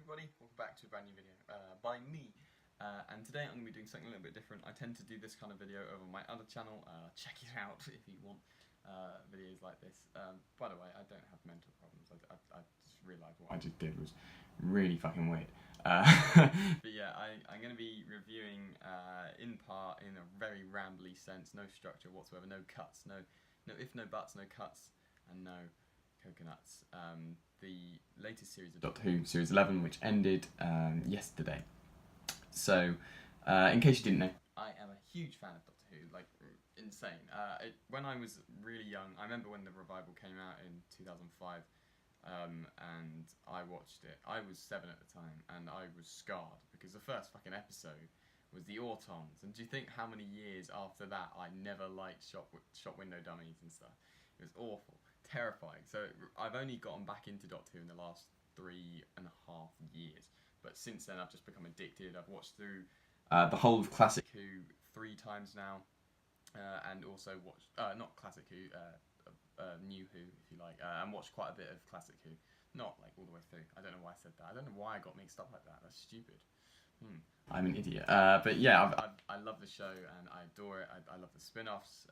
everybody, welcome back to a brand new video by me, and today I'm going to be doing something a little bit different. I tend to do this kind of video over my other channel, check it out if you want videos like this. By the way, I don't have mental problems. I just realised what I just did was really fucking weird. But yeah, I'm going to be reviewing in part in a very rambly sense, no structure whatsoever, no cuts, no ifs, no buts, no cuts, and no coconuts. The latest series of Doctor Who, Series 11, which ended yesterday. So, in case you didn't know, I am a huge fan of Doctor Who, like insane. When I was really young, I remember when the revival came out in 2005, and I watched it. I was 7 at the time, and I was scarred because the first fucking episode was the Autons. And do you think how many years after that I never liked shop window dummies and stuff? It was awful. Terrifying. So I've only gotten back into Doctor Who in the last 3.5 years, but since then I've just become addicted. I've watched through the whole of Classic Who 3 times now, and also watched not Classic Who, New Who if you like, and watched quite a bit of Classic Who, not like all the way through. I don't know why I said that. I don't know why I got mixed up like that. That's stupid. I'm an idiot. But yeah, I love the show and I adore it. I love the spin-offs.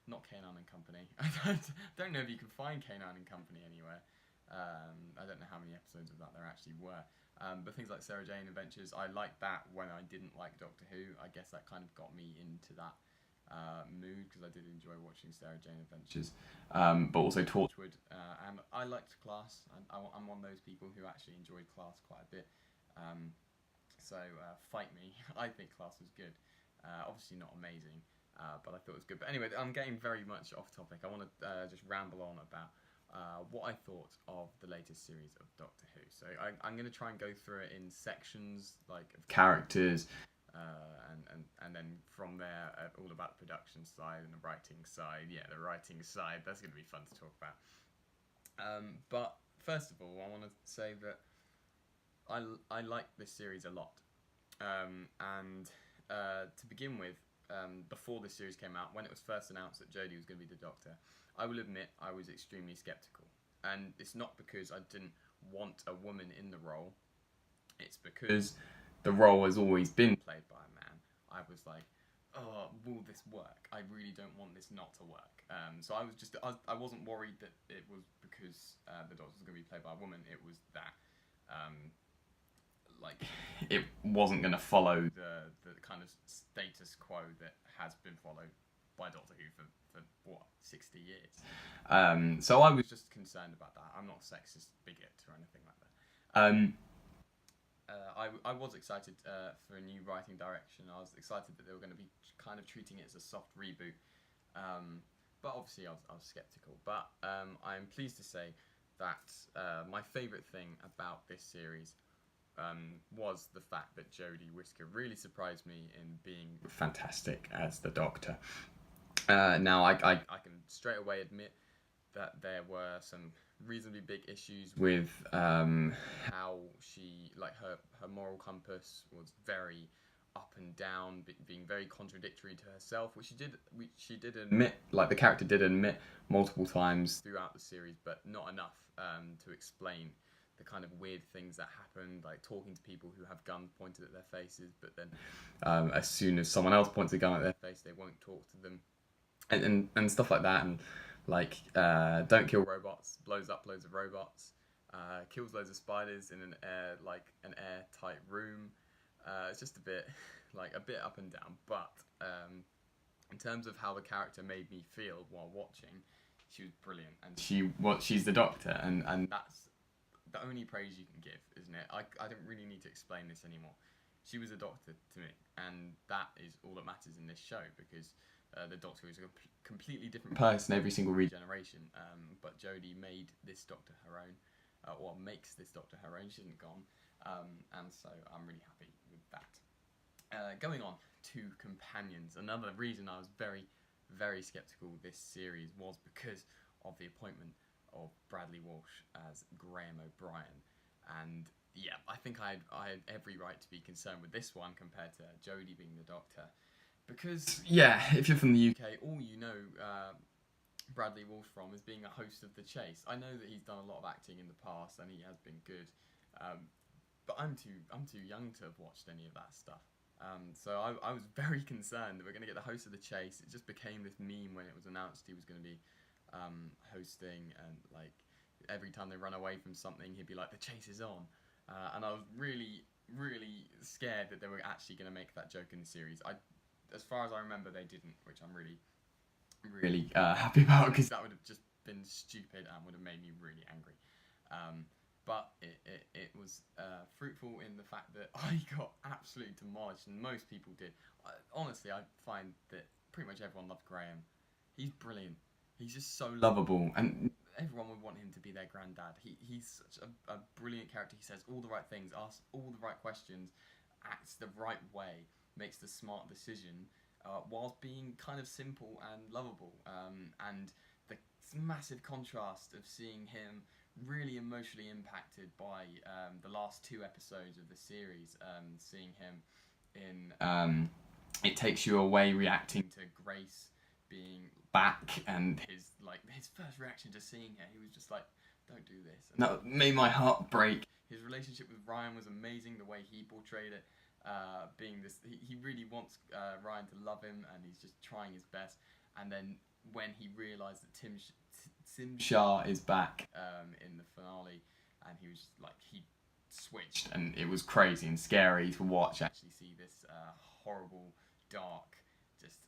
Not K9 and Company. I don't know if you can find K9 and Company anywhere. I don't know how many episodes of that there actually were. But things like Sarah Jane Adventures, I liked that when I didn't like Doctor Who. I guess that kind of got me into that mood because I did enjoy watching Sarah Jane Adventures. But also Torchwood. And I liked Class. I'm one of those people who actually enjoyed Class quite a bit. So fight me. I think Class was good. Obviously not amazing. But I thought it was good. But anyway, I'm getting very much off topic. I want to just ramble on about what I thought of the latest series of Doctor Who. So I'm going to try and go through it in sections, like of characters, and then from there, all about the production side and the writing side. Yeah, the writing side, that's going to be fun to talk about. But first of all, I want to say that I like this series a lot. And to begin with, before this series came out, when it was first announced that Jodie was going to be the Doctor, I will admit I was extremely sceptical. And it's not because I didn't want a woman in the role, it's because the role has always been played by a man. I was like, oh, will this work? I really don't want this not to work. So I wasn't worried that it was because the Doctor was going to be played by a woman. It was that like it wasn't going to follow the kind of status quo that has been followed by Doctor Who for what, 60 years. So I was just concerned about that. I'm not a sexist bigot or anything like that. I was excited for a new writing direction. I was excited that they were going to be kind of treating it as a soft reboot. But obviously I was sceptical. But I'm pleased to say that my favourite thing about this series was the fact that Jodie Whittaker really surprised me in being fantastic as the Doctor. Now I can straight away admit that there were some reasonably big issues with how she, like her moral compass was very up and down, being very contradictory to herself, which she did admit, like the character did admit multiple times throughout the series, but not enough to explain the kind of weird things that happened, like talking to people who have guns pointed at their faces, but then as soon as someone else points a gun at their face, they won't talk to them, and stuff like that, and like don't kill robots, blows up loads of robots, kills loads of spiders in an airtight room. It's just a bit up and down, but in terms of how the character made me feel while watching, she was brilliant, and she's the Doctor, and that's the only praise you can give, isn't it? I don't really need to explain this anymore. She was a Doctor to me, and that is all that matters in this show, because the Doctor is a completely different person every single regeneration, but Jodie made this Doctor her own, or makes this Doctor her own. She isn't gone, and so I'm really happy with that. Going on to companions, another reason I was very, very sceptical with this series was because of the appointment of Bradley Walsh as Graham O'Brien, and yeah, I think I had every right to be concerned with this one compared to Jodie being the Doctor, because yeah, if you're from the UK, all you know Bradley Walsh from is being a host of The Chase. I know that he's done a lot of acting in the past and he has been good, but I'm too young to have watched any of that stuff. So I was very concerned that we're going to get the host of The Chase. It just became this meme when it was announced he was going to be hosting, and like every time they run away from something, he'd be like, "The chase is on," and I was really scared that they were actually going to make that joke in the series. As far as I remember, they didn't, which I'm really happy about, because that would have just been stupid and would have made me really angry. But it was fruitful in the fact that I got absolutely demolished, and most people did. Honestly, I find that pretty much everyone loved Graham. He's brilliant. He's just so lovable, and everyone would want him to be their granddad. He's such a brilliant character. He says all the right things, asks all the right questions, acts the right way, makes the smart decision, whilst being kind of simple and lovable. And the massive contrast of seeing him really emotionally impacted by the last 2 episodes of the series, seeing him in It Takes You Away reacting to Grace being back, and his first reaction to seeing her, he was just like, "Don't do this," and that made my heart break. His relationship with Ryan was amazing, the way he portrayed it, being this, he really wants Ryan to love him, and he's just trying his best. And then when he realised that Tim Shah is back in the finale, and he was just like, he switched, and it was crazy and scary to watch. Actually see this horrible, dark, just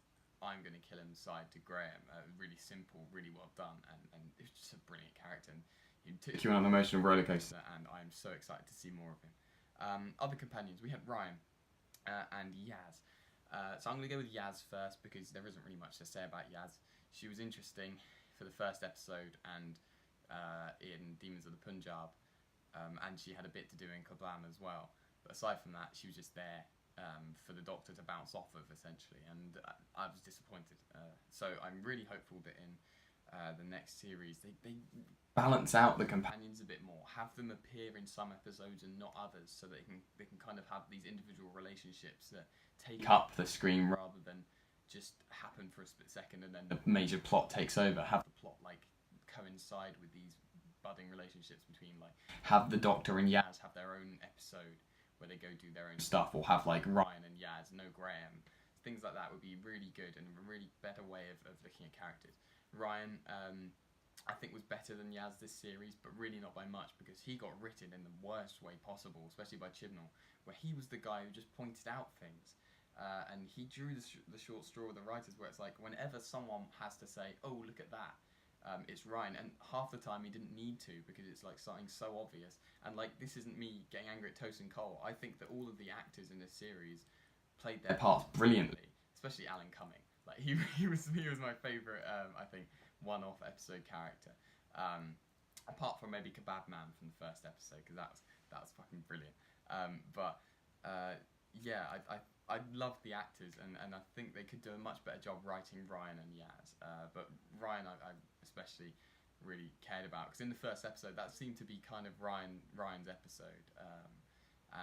I'm going to kill him side to Graham. Really simple, really well done, and it's just a brilliant character, and he took you on an emotional roller coaster, and I'm so excited to see more of him. Other companions, we had Ryan and Yaz. So I'm going to go with Yaz first, because there isn't really much to say about Yaz. She was interesting for the first episode and in Demons of the Punjab, and she had a bit to do in Kablam as well. But aside from that, she was just there for the Doctor to bounce off of, essentially, and I was disappointed. So I'm really hopeful that in the next series they balance out the companions a bit more, have them appear in some episodes and not others, so that they can kind of have these individual relationships that take up the screen rather than just happen for a split second and then the major plot takes over. Have the plot like coincide with these budding relationships between, like, have the Doctor and Yaz have their own episode where they go do their own stuff, or have like Ryan and Yaz, no Graham. Things like that would be really good and a really better way of looking at characters. Ryan, I think, was better than Yaz this series, but really not by much, because he got written in the worst way possible, especially by Chibnall, where he was the guy who just pointed out things. And he drew the short straw with the writers, where it's like, whenever someone has to say, "Oh, look at that," it's Ryan, and half the time he didn't need to, because it's like something so obvious. And like, this isn't me getting angry at Tosin Cole. I think that all of the actors in this series played their parts brilliantly, especially Alan Cumming. Like, he was my favourite, I think, one-off episode character. Apart from maybe Kebab Man from the first episode, because that was fucking brilliant. Yeah, I love the actors, and I think they could do a much better job writing Ryan and Yaz. But Ryan, I especially really cared about, because in the first episode that seemed to be kind of Ryan's episode,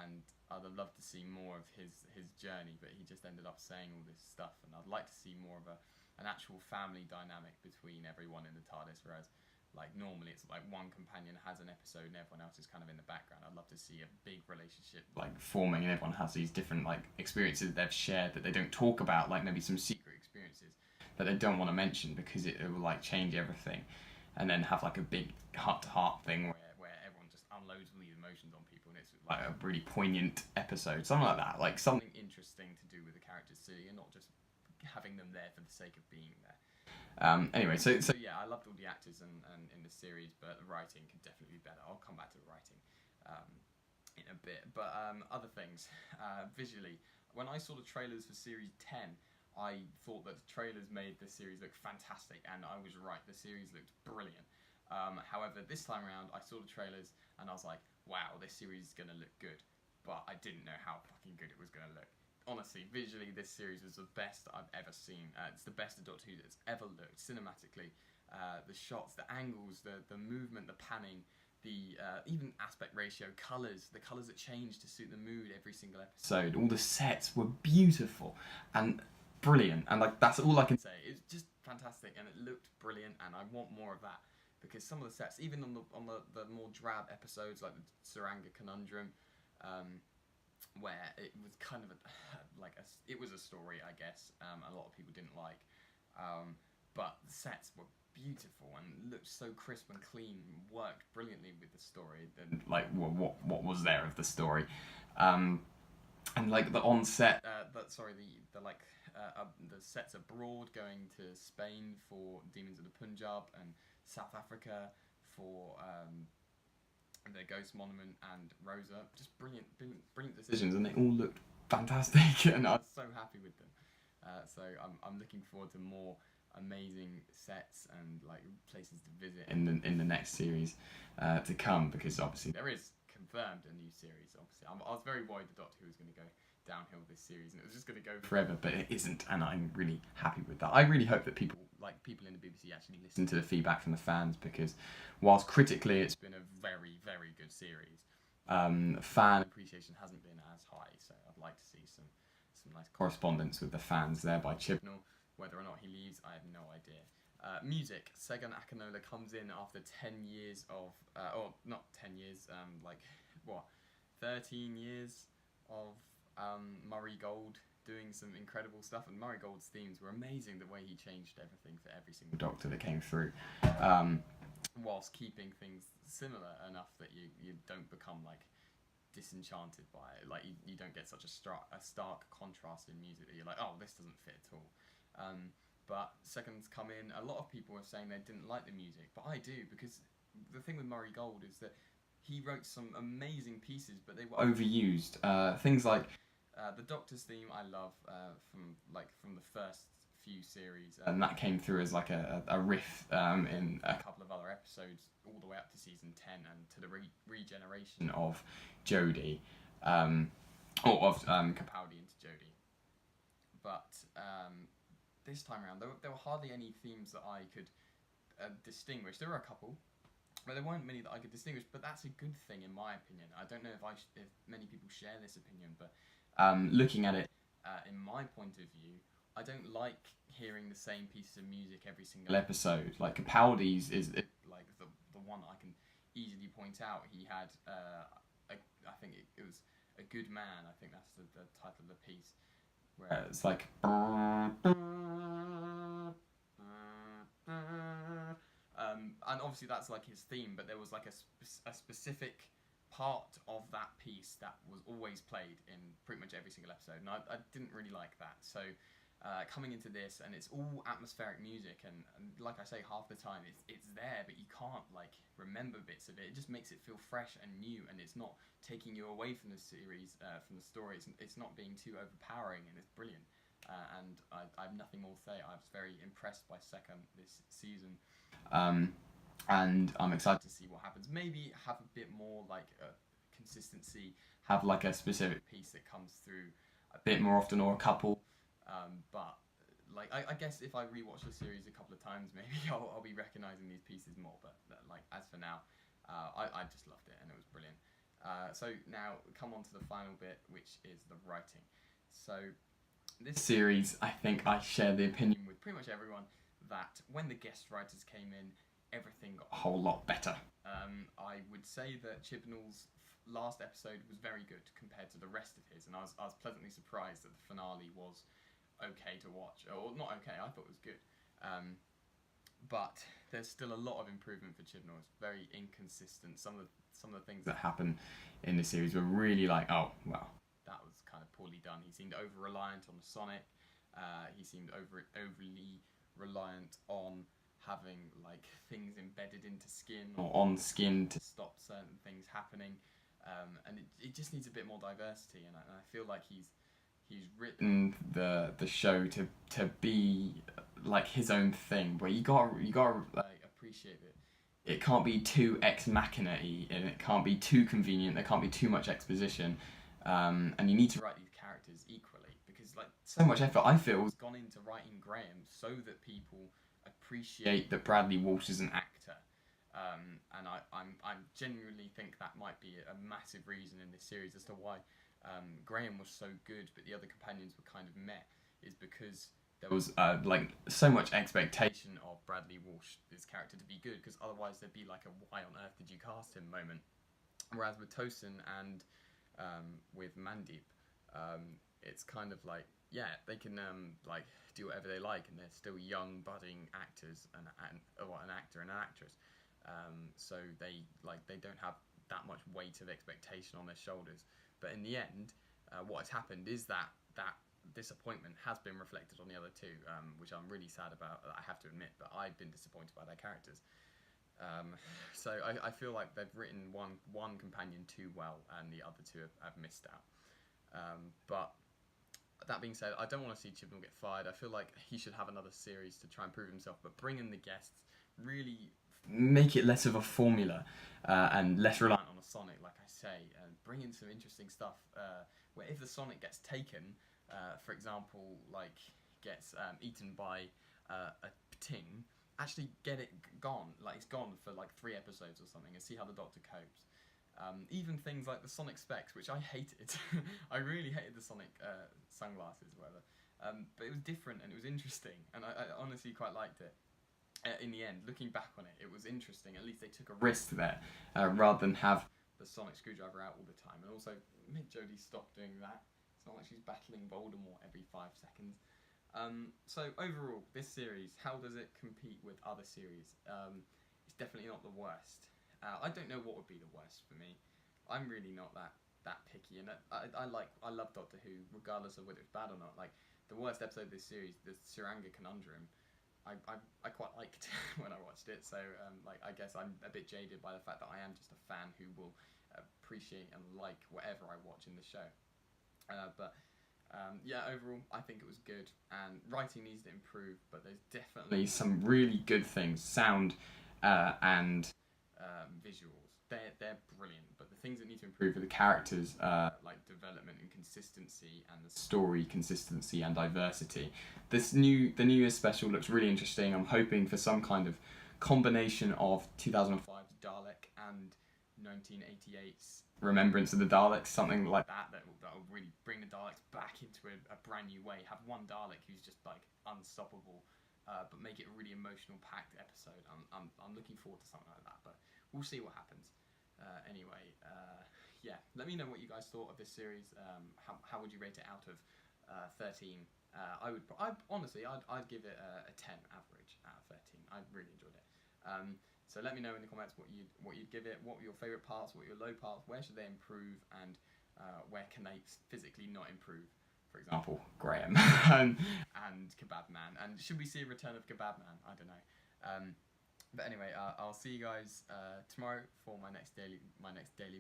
and I'd have loved to see more of his journey, but he just ended up saying all this stuff, and I'd like to see more of an actual family dynamic between everyone in the TARDIS, whereas like normally it's like one companion has an episode and everyone else is kind of in the background. I'd love to see a big relationship like forming, and everyone has these different like experiences they've shared that they don't talk about, like maybe some secret experiences that they don't want to mention, because it will like change everything, and then have like a big heart-to-heart thing where everyone just unloads all these emotions on people, and it's like a really poignant episode, something like that, like something interesting to do with the characters too, and not just having them there for the sake of being there. Anyway, so yeah, I loved all the actors and in the series, but the writing could definitely be better. I'll come back to the writing in a bit. But other things, visually, when I saw the trailers for Series 10, I thought that the trailers made the series look fantastic, and I was right. The series looked brilliant. However, this time around, I saw the trailers, and I was like, wow, this series is going to look good. But I didn't know how fucking good it was going to look. Honestly, visually, this series was the best I've ever seen. It's the best of Doctor Who that's ever looked. Cinematically, the shots, the angles, the movement, the panning, the even aspect ratio, colours, the colours that change to suit the mood every single episode. All the sets were beautiful and brilliant, and like, that's all I can say. It's just fantastic, and it looked brilliant, and I want more of that, because some of the sets, even on the more drab episodes like the Saranga Conundrum, where it was kind of it was a story, I guess. A lot of people didn't like, but the sets were beautiful and looked so crisp and clean, worked brilliantly with the story, and like what was there of the story, and like the on-set, the sets abroad, going to Spain for Demons of the Punjab and South Africa for the Ghost Monument and Rosa. Just brilliant decisions, and they all looked fantastic, and I was so happy with them. So I'm looking forward to more amazing sets and like places to visit in the next series to come, because obviously there is confirmed a new series. Obviously, I was very worried the Doctor Who was going to go downhill this series and it was just going to go forever, but it isn't, and I'm really happy with that. I really hope that people in the BBC actually listen to the feedback from the fans, because whilst critically it's been a very, very good series, fan appreciation hasn't been as high, so I'd like to see some nice correspondence with the fans there by Chibnall. Whether or not he leaves, I have no idea. Music. Segun Akinola comes in after 10 years of, or not 10 years, 13 years of Murray Gold doing some incredible stuff. And Murray Gold's themes were amazing, the way he changed everything for every single Doctor that came through, whilst keeping things similar enough that you don't become like disenchanted by it. Like you don't get such a stark contrast in music that you're like, oh, this doesn't fit at all. But Seconds come in, a lot of people were saying they didn't like the music, but I do, because the thing with Murray Gold is that he wrote some amazing pieces, but they were overused. Things like the Doctor's theme I love from the first few series, and that came through as like a riff in a couple of other episodes all the way up to season 10 and to the regeneration of Jodie, or of Capaldi into Jodie. But this time around, there were hardly any themes that I could distinguish. There were a couple, but there weren't many that I could distinguish. But that's a good thing, in my opinion. I don't know if many people share this opinion, but looking at it in my point of view, I don't like hearing the same pieces of music every single episode. Like Capaldi's is like the one I can easily point out. He had I think it was A Good Man. I think that's the title of the piece, where it's like, and obviously that's like his theme, but there was like a specific part of that piece that was always played in pretty much every single episode, and I didn't really like that. So coming into this, and it's all atmospheric music, and like I say, half the time it's there, but you can't like remember bits of it. It just makes it feel fresh and new, and it's not taking you away from the series, from the story. It's not being too overpowering, and it's brilliant. And I have nothing more to say. I was very impressed by Second this season, and I'm excited to see what happens. Maybe have a bit more like consistency, have like a specific piece that comes through a bit more often, or a couple. But like I guess if I rewatch the series a couple of times, maybe I'll be recognising these pieces more. But like as for now, I just loved it, and it was brilliant. So now come on to the final bit, which is the writing. So this series, I think I share the opinion with pretty much everyone that when the guest writers came in, everything got a whole lot better. I would say that Chibnall's last episode was very good compared to the rest of his, and I was pleasantly surprised that the finale was okay to watch, or not okay. I thought it was good, but there's still a lot of improvement for Chibnall. It's very inconsistent. Some of the things that happen in the series were really like, oh well, that was kind of poorly done. He seemed over reliant on the sonic. He seemed overly reliant on having like things embedded into skin or on skin to stop certain things happening, and it just needs a bit more diversity. And I feel like he's written the show to be like his own thing, where you gotta like appreciate it. It can't be too ex machina-y, and it can't be too convenient. There can't be too much exposition, and you need to write these characters equally, because like so much effort I feel has gone into writing Graham so that people appreciate that Bradley Walsh is an actor, and I genuinely think that might be a massive reason in this series as to why Graham was so good but the other companions were kind of meh, is because there was like so much expectation of Bradley Walsh's character to be good, because otherwise there'd be like a why on earth did you cast him moment. Whereas with Tosin and with Mandeep, it's kind of like, yeah, they can like do whatever they like, and they're still young budding actors and an actor and an actress. So they don't have that much weight of expectation on their shoulders. But in the end, what has happened is that disappointment has been reflected on the other two, which I'm really sad about, I have to admit, but I've been disappointed by their characters. So I feel like they've written one companion too well, and the other two have missed out. But that being said, I don't want to see Chibnall get fired. I feel like he should have another series to try and prove himself, but bring in the guests, really make it less of a formula, and less reliant on a Sonic, like I say, and bring in some interesting stuff, where if the Sonic gets taken, for example, like gets eaten by a ting, actually get it gone, like it's gone for like 3 episodes or something, and see how the Doctor copes. Even things like the Sonic specs, which I hated. I really hated the Sonic sunglasses, whatever. But it was different and it was interesting, and I honestly quite liked it. In the end, looking back on it, it was interesting. At least they took a risk there, rather than have the Sonic screwdriver out all the time. And also, make Jodie stop doing that. It's not like she's battling Voldemort every 5 seconds. So overall, this series, how does it compete with other series? It's definitely not the worst. I don't know what would be the worst for me. I'm really not that picky, and I love Doctor Who, regardless of whether it's bad or not. Like the worst episode of this series, the Saranga Conundrum, I quite liked when I watched it. So like I guess I'm a bit jaded by the fact that I am just a fan who will appreciate and like whatever I watch in the show. Yeah, overall, I think it was good, and writing needs to improve, but there's definitely some really good things, sound and visuals. They're brilliant, but the things that need to improve are the characters, like development and consistency, and the story consistency and diversity. The New Year's special looks really interesting. I'm hoping for some kind of combination of 2005's Dalek and 1988's Remembrance of the Daleks, something like that will really bring the Daleks back into a brand new way. Have one Dalek who's just like unstoppable, but make it a really emotional packed episode. I'm looking forward to something like that, but we'll see what happens. Anyway, yeah, let me know what you guys thought of this series. How would you rate it out of 13? Honestly, I'd give it a 10 average out of 13. I really enjoyed it. So let me know in the comments what you'd give it. What were your favourite parts? What were your low parts? Where should they improve? And where can they physically not improve? For example, Graham and Kebab Man. And should we see a return of Kebab Man? I don't know. But anyway, I'll see you guys tomorrow for my next daily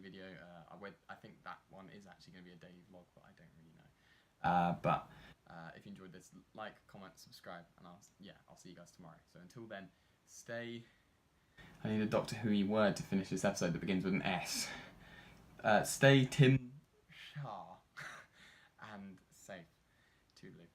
video. I think that one is actually going to be a daily vlog, but I don't really know. But if you enjoyed this, like, comment, subscribe, and I'll see you guys tomorrow. So until then, stay. I need a Doctor Who-y word to finish this episode that begins with an S. Stay Tim Shah and safe. Toodaloo.